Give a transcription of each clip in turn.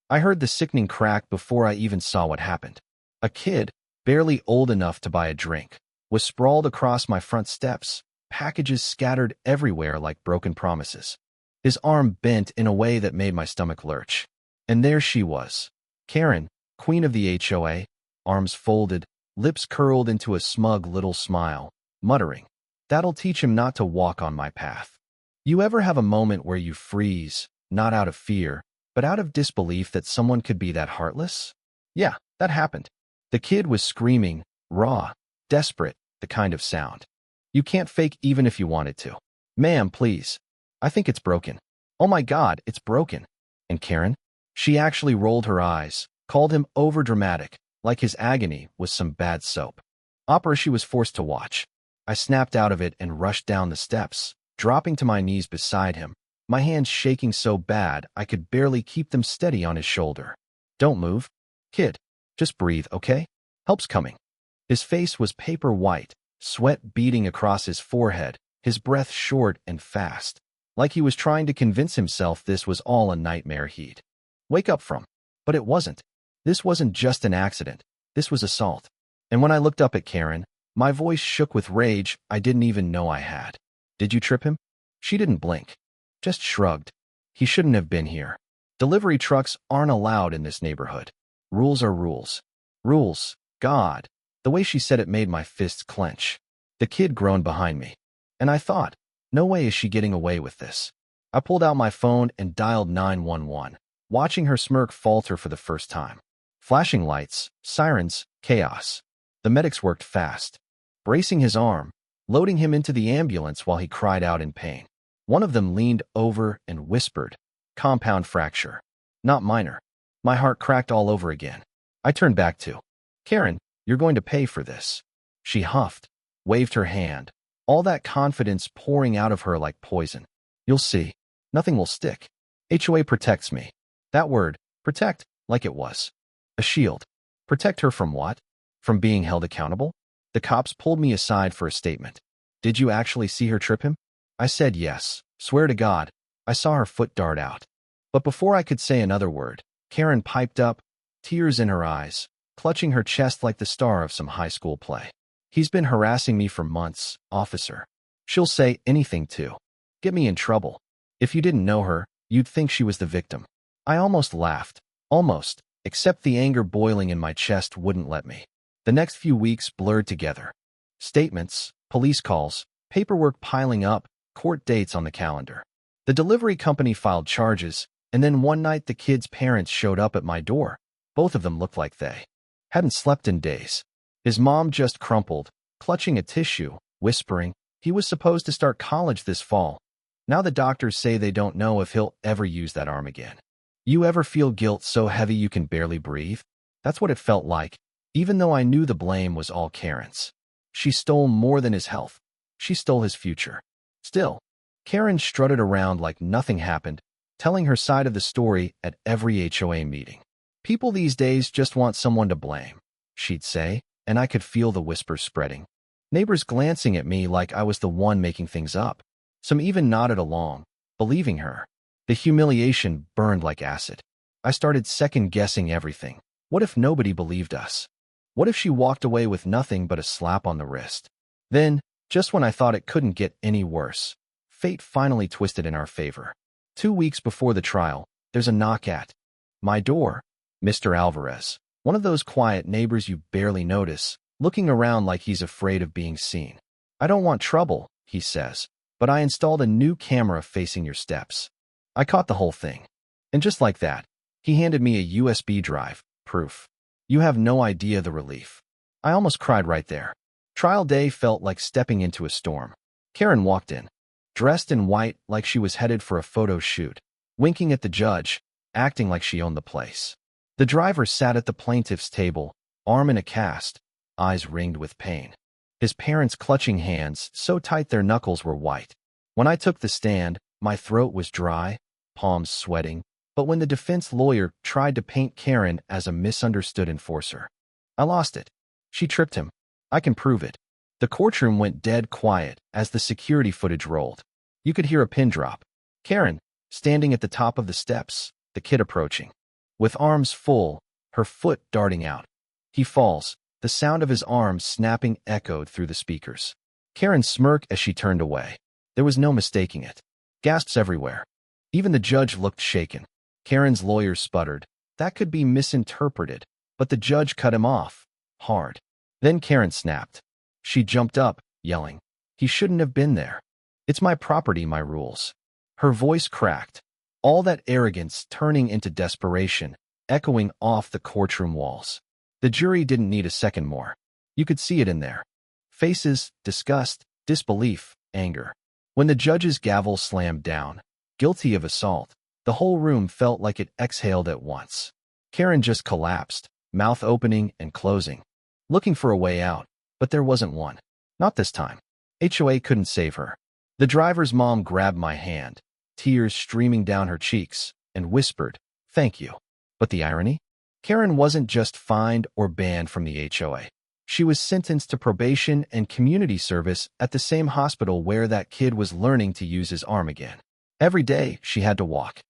I heard the sickening crack before I even saw what happened. A kid, barely old enough to buy a drink, was sprawled across my front steps, packages scattered everywhere like broken promises. His arm bent in a way that made my stomach lurch. And there she was, Karen, queen of the HOA, arms folded, lips curled into a smug little smile, muttering, "That'll teach him not to walk on my path." You ever have a moment where you freeze, not out of fear, but out of disbelief that someone could be that heartless? Yeah, that happened. The kid was screaming, raw, desperate, the kind of sound you can't fake even if you wanted to. "Ma'am, please. I think it's broken." "Oh my God, it's broken." And Karen? She actually rolled her eyes, called him overdramatic, like his agony was some bad soap opera she was forced to watch. I snapped out of it and rushed down the steps, dropping to my knees beside him, my hands shaking so bad I could barely keep them steady on his shoulder. "Don't move. Kid. Just breathe, okay? Help's coming." His face was paper white, sweat beading across his forehead, his breath short and fast, like he was trying to convince himself this was all a nightmare he'd wake up from. But it wasn't. This wasn't just an accident. This was assault. And when I looked up at Karen, my voice shook with rage I didn't even know I had. "Did you trip him?" She didn't blink, just shrugged. "He shouldn't have been here. Delivery trucks aren't allowed in this neighborhood. Rules are rules." Rules. God. The way she said it made my fists clench. The kid groaned behind me. And I thought, no way is she getting away with this. I pulled out my phone and dialed 911, watching her smirk falter for the first time. Flashing lights, sirens, chaos. The medics worked fast, bracing his arm, loading him into the ambulance while he cried out in pain. One of them leaned over and whispered, "Compound fracture. Not minor." My heart cracked all over again. I turned back to Karen. "You're going to pay for this." She huffed, waved her hand, all that confidence pouring out of her like poison. "You'll see. Nothing will stick. HOA protects me." That word, protect, like it was a shield. Protect her from what? From being held accountable? The cops pulled me aside for a statement. "Did you actually see her trip him?" I said yes. Swear to God, I saw her foot dart out. But before I could say another word, Karen piped up, tears in her eyes, clutching her chest like the star of some high school play. "He's been harassing me for months, officer. She'll say anything to get me in trouble. If you didn't know her, you'd think she was the victim." I almost laughed. Almost. Except the anger boiling in my chest wouldn't let me. The next few weeks blurred together. Statements, police calls, paperwork piling up, court dates on the calendar. The delivery company filed charges, and then one night the kid's parents showed up at my door. Both of them looked like they hadn't slept in days. His mom just crumpled, clutching a tissue, whispering, he was supposed to start college this fall. Now the doctors say they don't know if he'll ever use that arm again. You ever feel guilt so heavy you can barely breathe? That's what it felt like, even though I knew the blame was all Karen's. She stole more than his health. She stole his future. Still, Karen strutted around like nothing happened, telling her side of the story at every HOA meeting. "People these days just want someone to blame," she'd say, and I could feel the whispers spreading. Neighbors glancing at me like I was the one making things up. Some even nodded along, believing her. The humiliation burned like acid. I started second-guessing everything. What if nobody believed us? What if she walked away with nothing but a slap on the wrist? Then, just when I thought it couldn't get any worse, fate finally twisted in our favor. 2 weeks before the trial, there's a knock at my door. Mr. Alvarez, one of those quiet neighbors you barely notice, looking around like he's afraid of being seen. "I don't want trouble," he says, "but I installed a new camera facing your steps." I caught the whole thing. And just like that, he handed me a USB drive, proof. You have no idea the relief. I almost cried right there. Trial day felt like stepping into a storm. Karen walked in, dressed in white like she was headed for a photo shoot, winking at the judge, acting like she owned the place. The driver sat at the plaintiff's table, arm in a cast, eyes ringed with pain. His parents' clutching hands so tight their knuckles were white. When I took the stand, my throat was dry, palms sweating, but when the defense lawyer tried to paint Karen as a misunderstood enforcer, I lost it. She tripped him. I can prove it. The courtroom went dead quiet as the security footage rolled. You could hear a pin drop. Karen, standing at the top of the steps, the kid approaching. with arms full, her foot darting out. He falls. The sound of his arms snapping echoed through the speakers. Karen smirked as she turned away. There was no mistaking it. Gasps everywhere. Even the judge looked shaken. Karen's lawyer sputtered. That could be misinterpreted, but the judge cut him off. Hard. Then Karen snapped. She jumped up, yelling, "He shouldn't have been there. It's my property, my rules." Her voice cracked. All that arrogance turning into desperation, echoing off the courtroom walls. The jury didn't need a second more. You could see it in there. Faces, disgust, disbelief, anger. When the judge's gavel slammed down, guilty of assault, the whole room felt like it exhaled at once. Karen just collapsed, mouth opening and closing, looking for a way out, but there wasn't one. Not this time. HOA couldn't save her. The driver's mom grabbed my hand, tears streaming down her cheeks, and whispered, "Thank you." But the irony? Karen wasn't just fined or banned from the HOA. She was sentenced to probation and community service at the same hospital where that kid was learning to use his arm again. Every day, she had to walk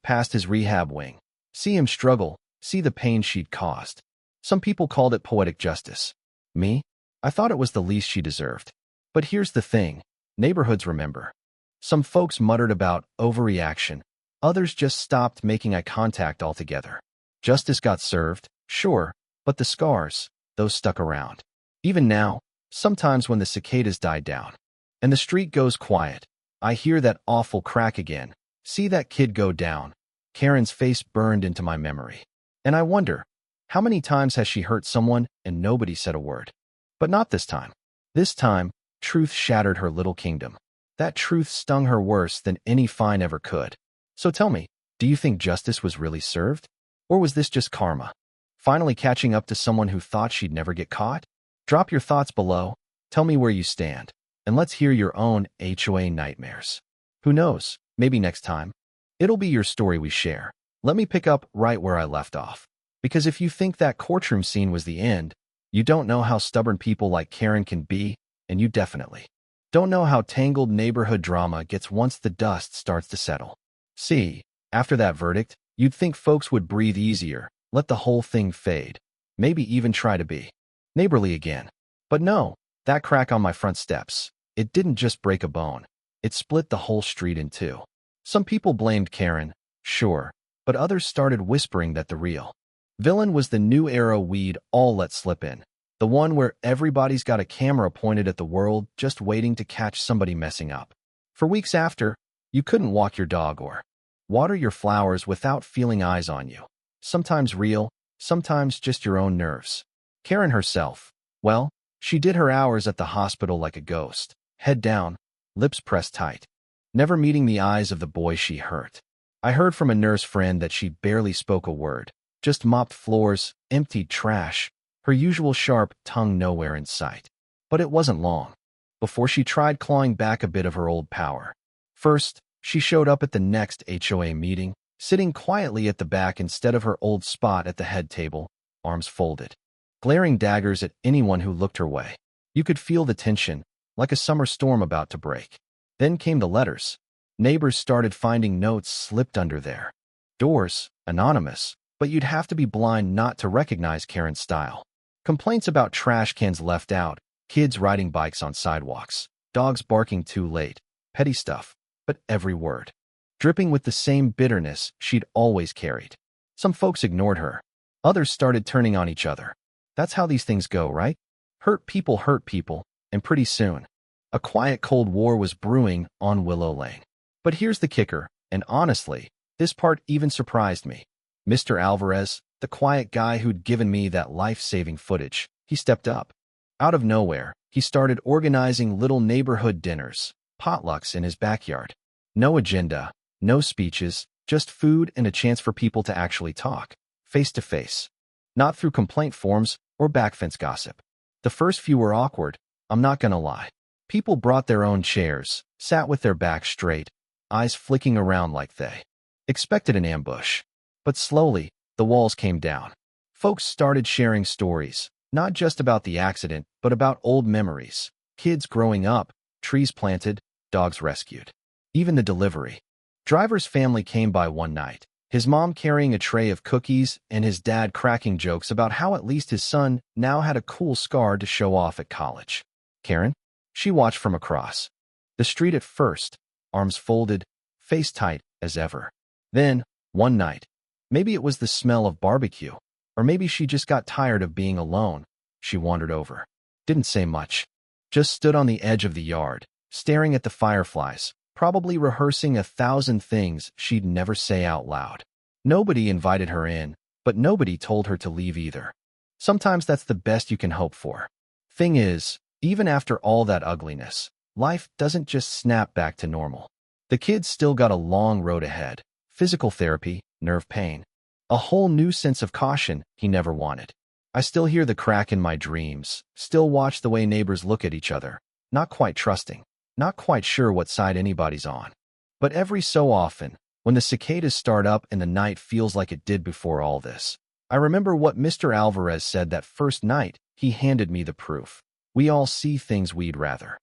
past his rehab wing, see him struggle, see the pain she'd caused. Some people called it poetic justice. Me? I thought it was the least she deserved. But here's the thing. Neighborhoods remember. Some folks muttered about overreaction. Others just stopped making eye contact altogether. Justice got served, sure, but the scars, those stuck around. Even now, sometimes when the cicadas die down and the street goes quiet, I hear that awful crack again. See that kid go down. Karen's face burned into my memory. And I wonder, how many times has she hurt someone and nobody said a word? But not this time. This time, truth shattered her little kingdom. That truth stung her worse than any fine ever could. So tell me, do you think justice was really served? Or was this just karma? Finally catching up to someone who thought she'd never get caught? Drop your thoughts below, tell me where you stand, and let's hear your own HOA nightmares. Who knows, maybe next time, it'll be your story we share. Let me pick up right where I left off. Because if you think that courtroom scene was the end, you don't know how stubborn people like Karen can be, and you definitely don't know how tangled neighborhood drama gets once the dust starts to settle. See, after that verdict, you'd think folks would breathe easier, let the whole thing fade, maybe even try to be neighborly again. But no, that crack on my front steps, it didn't just break a bone. It split the whole street in two. Some people blamed Karen, sure, but others started whispering that the real villain was the new era we'd all let slip in. The one where everybody's got a camera pointed at the world just waiting to catch somebody messing up. For weeks after, you couldn't walk your dog or water your flowers without feeling eyes on you. Sometimes real, sometimes just your own nerves. Karen herself, well, she did her hours at the hospital like a ghost, head down, lips pressed tight, never meeting the eyes of the boy she hurt. I heard from a nurse friend that she barely spoke a word, just mopped floors, emptied trash, her usual sharp tongue nowhere in sight. But it wasn't long before she tried clawing back a bit of her old power. First, she showed up at the next HOA meeting, sitting quietly at the back instead of her old spot at the head table, arms folded, glaring daggers at anyone who looked her way. You could feel the tension, like a summer storm about to break. Then came the letters. Neighbors started finding notes slipped under their doors, anonymous, but you'd have to be blind not to recognize Karen's style. Complaints about trash cans left out, kids riding bikes on sidewalks, dogs barking too late, petty stuff, but every word dripping with the same bitterness she'd always carried. Some folks ignored her. Others started turning on each other. That's how these things go, right? Hurt people, and pretty soon, a quiet Cold War was brewing on Willow Lane. But here's the kicker, and honestly, this part even surprised me. Mr. Alvarez, the quiet guy who'd given me that life-saving footage, he stepped up. Out of nowhere, he started organizing little neighborhood dinners, potlucks in his backyard. No agenda, no speeches, just food and a chance for people to actually talk, face to face. Not through complaint forms or backfence gossip. The first few were awkward, I'm not gonna lie. People brought their own chairs, sat with their backs straight, eyes flicking around like they expected an ambush. But slowly, the walls came down. Folks started sharing stories, not just about the accident, but about old memories. Kids growing up, trees planted, dogs rescued. Even the delivery driver's family came by one night, His mom carrying a tray of cookies and his dad cracking jokes about how at least his son now had a cool scar to show off at college. Karen? She watched from across the street at first, arms folded, face tight as ever. Then, one night, maybe it was the smell of barbecue, or maybe she just got tired of being alone, she wandered over. Didn't say much. Just stood on the edge of the yard, staring at the fireflies, probably rehearsing 1,000 things she'd never say out loud. Nobody invited her in, but nobody told her to leave either. Sometimes that's the best you can hope for. Thing is, even after all that ugliness, life doesn't just snap back to normal. The kid's still got a long road ahead. Physical therapy, nerve pain, a whole new sense of caution he never wanted. I still hear the crack in my dreams, still watch the way neighbors look at each other, not quite trusting, not quite sure what side anybody's on. But every so often, when the cicadas start up and the night feels like it did before all this, I remember what Mr. Alvarez said that first night he handed me the proof. We all see things we'd rather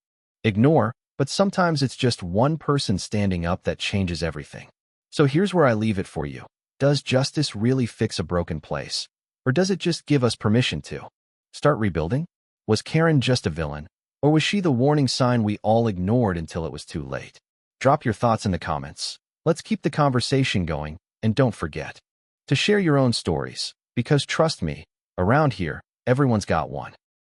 ignore, but sometimes it's just one person standing up that changes everything. So here's where I leave it for you. Does justice really fix a broken place? Or does it just give us permission to start rebuilding? Was Karen just a villain? Or was she the warning sign we all ignored until it was too late? Drop your thoughts in the comments. Let's keep the conversation going, and don't forget to share your own stories, because trust me, around here, everyone's got one.